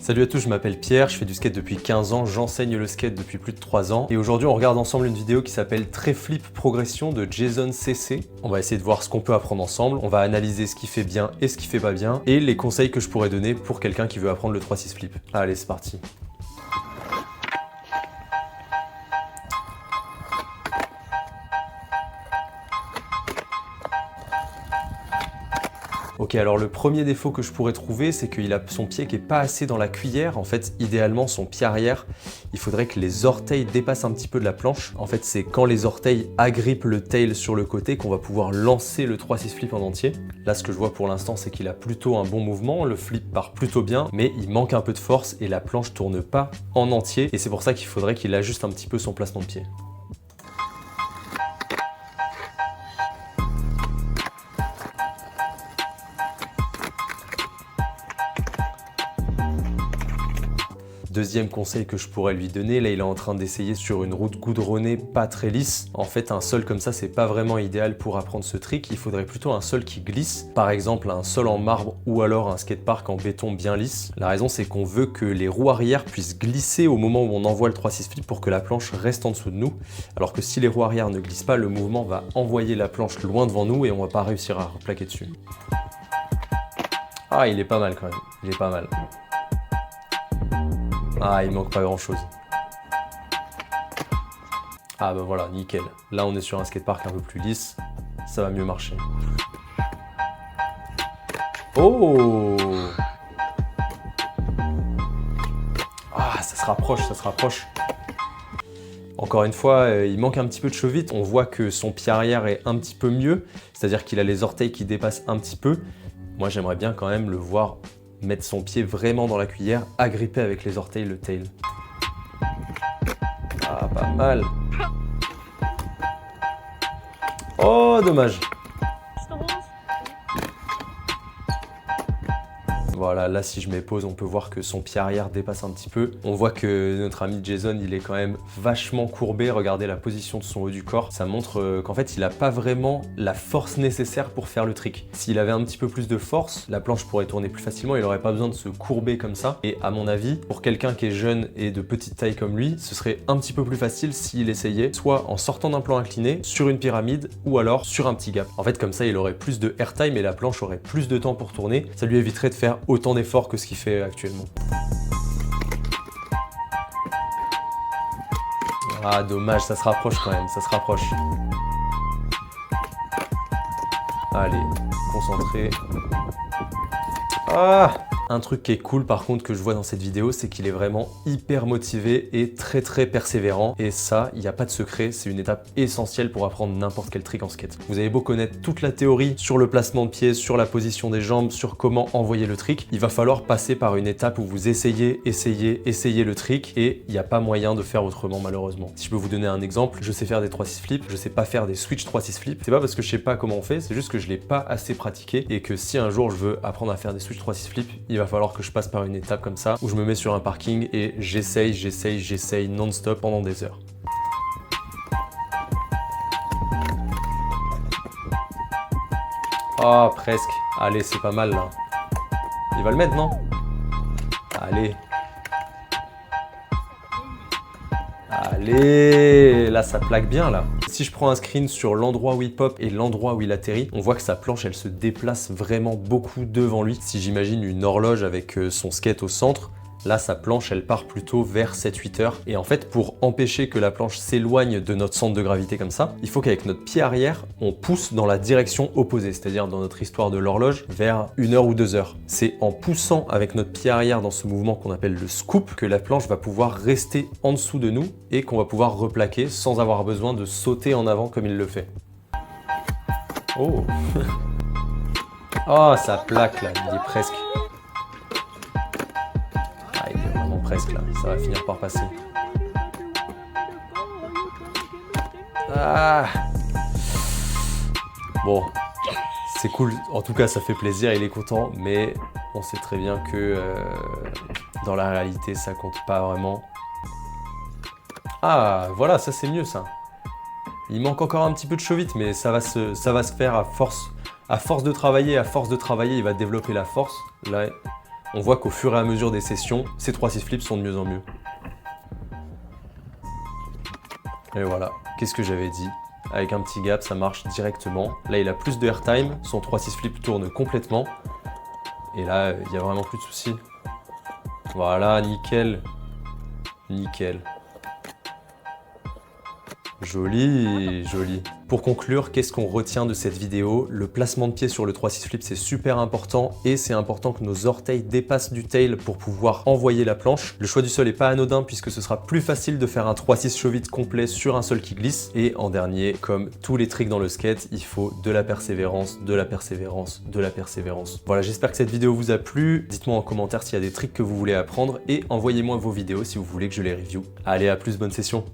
Salut à tous, je m'appelle Pierre, je fais du skate depuis 15 ans, j'enseigne le skate depuis plus de 3 ans et aujourd'hui on regarde ensemble une vidéo qui s'appelle Tray-Flip Progression de Jason CC. On va essayer de voir ce qu'on peut apprendre ensemble, on va analyser ce qui fait bien et ce qui fait pas bien et les conseils que je pourrais donner pour quelqu'un qui veut apprendre le 3-6 flip. Allez, c'est parti. Ok, alors le premier défaut que je pourrais trouver, c'est qu'il a son pied qui est pas assez dans la cuillère. En fait, idéalement, son pied arrière, il faudrait que les orteils dépassent un petit peu de la planche. En fait, c'est quand les orteils agrippent le tail sur le côté qu'on va pouvoir lancer le 3-6 flip en entier. Là, ce que je vois pour l'instant, c'est qu'il a plutôt un bon mouvement. Le flip part plutôt bien, mais il manque un peu de force et la planche tourne pas en entier. Et c'est pour ça qu'il faudrait qu'il ajuste un petit peu son placement de pied. Deuxième conseil que je pourrais lui donner, là il est en train d'essayer sur une route goudronnée pas très lisse. En fait un sol comme ça c'est pas vraiment idéal pour apprendre ce trick, il faudrait plutôt un sol qui glisse. Par exemple un sol en marbre ou alors un skatepark en béton bien lisse. La raison c'est qu'on veut que les roues arrière puissent glisser au moment où on envoie le 3-6 flip pour que la planche reste en dessous de nous. Alors que si les roues arrière ne glissent pas, le mouvement va envoyer la planche loin devant nous et on va pas réussir à replaquer dessus. Ah il est pas mal quand même, il est pas mal. Ah, il manque pas grand chose. Ah bah voilà, nickel. Là on est sur un skatepark un peu plus lisse, ça va mieux marcher. Oh! Ah, ça se rapproche, ça se rapproche. Encore une fois, il manque un petit peu de chevette. On voit que son pied arrière est un petit peu mieux, c'est-à-dire qu'il a les orteils qui dépassent un petit peu. Moi j'aimerais bien quand même le voir mettre son pied vraiment dans la cuillère, agripper avec les orteils le tail. Ah, pas mal. Oh, dommage. Voilà, là si je mets pause, on peut voir que son pied arrière dépasse un petit peu. On voit que notre ami Jason, il est quand même vachement courbé. Regardez la position de son haut du corps. Ça montre qu'en fait, il n'a pas vraiment la force nécessaire pour faire le trick. S'il avait un petit peu plus de force, la planche pourrait tourner plus facilement. Il n'aurait pas besoin de se courber comme ça. Et à mon avis, pour quelqu'un qui est jeune et de petite taille comme lui, ce serait un petit peu plus facile s'il essayait, soit en sortant d'un plan incliné, sur une pyramide, ou alors sur un petit gap. En fait, comme ça, il aurait plus de airtime et la planche aurait plus de temps pour tourner. Ça lui éviterait de faire autant d'efforts que ce qu'il fait actuellement. Ah dommage, ça se rapproche quand même, ça se rapproche. Allez, concentré. Ah! Un truc qui est cool par contre que je vois dans cette vidéo, c'est qu'il est vraiment hyper motivé et très persévérant. Et ça, il n'y a pas de secret, c'est une étape essentielle pour apprendre n'importe quel trick en skate. Vous avez beau connaître toute la théorie sur le placement de pied, sur la position des jambes, sur comment envoyer le trick, il va falloir passer par une étape où vous essayez le trick et il n'y a pas moyen de faire autrement malheureusement. Si je peux vous donner un exemple, je sais faire des 3-6 flips, je sais pas faire des switch 3-6 flips. C'est pas parce que je sais pas comment on fait, c'est juste que je l'ai pas assez pratiqué et que si un jour je veux apprendre à faire des switch 3-6 flips, il va falloir que je passe par une étape comme ça où je me mets sur un parking et j'essaye non-stop pendant des heures. Oh, presque. Allez, c'est pas mal là. Il va le mettre, non? Allez. Allez, là ça plaque bien là. Si je prends un screen sur l'endroit où il pop et l'endroit où il atterrit, on voit que sa planche elle se déplace vraiment beaucoup devant lui. Si j'imagine une horloge avec son skate au centre, là sa planche elle part plutôt vers 7-8 heures. Et en fait pour empêcher que la planche s'éloigne de notre centre de gravité comme ça, il faut qu'avec notre pied arrière, on pousse dans la direction opposée, c'est-à-dire dans notre histoire de l'horloge, vers 1 heure ou 2 heures. C'est en poussant avec notre pied arrière dans ce mouvement qu'on appelle le scoop que la planche va pouvoir rester en dessous de nous et qu'on va pouvoir replaquer sans avoir besoin de sauter en avant comme il le fait. Oh. Oh, ça plaque là, il est presque. Presque là, ça va finir par passer. Ah bon, c'est cool, en tout cas ça fait plaisir, il est content, mais on sait très bien que dans la réalité ça compte pas vraiment. Ah voilà, ça c'est mieux ça. Il manque encore un petit peu de chevette, mais ça va se faire à force de travailler, il va développer la force. Là, On voit qu'au fur et à mesure des sessions, ces 3-6 flips sont de mieux en mieux. Et voilà, qu'est-ce que j'avais dit? Avec un petit gap, ça marche directement. Là, il a plus de airtime, son 3-6 flip tourne complètement. Et là, il n'y a vraiment plus de soucis. Voilà, nickel. Nickel. Joli, joli. Pour conclure, qu'est-ce qu'on retient de cette vidéo? Le placement de pied sur le 3-6 flip, c'est super important et c'est important que nos orteils dépassent du tail pour pouvoir envoyer la planche. Le choix du sol n'est pas anodin puisque ce sera plus facile de faire un 3-6 show-it complet sur un sol qui glisse. Et en dernier, comme tous les tricks dans le skate, il faut de la persévérance, de la persévérance, de la persévérance. Voilà, j'espère que cette vidéo vous a plu. Dites-moi en commentaire s'il y a des tricks que vous voulez apprendre et envoyez-moi vos vidéos si vous voulez que je les review. Allez, à plus, bonne session.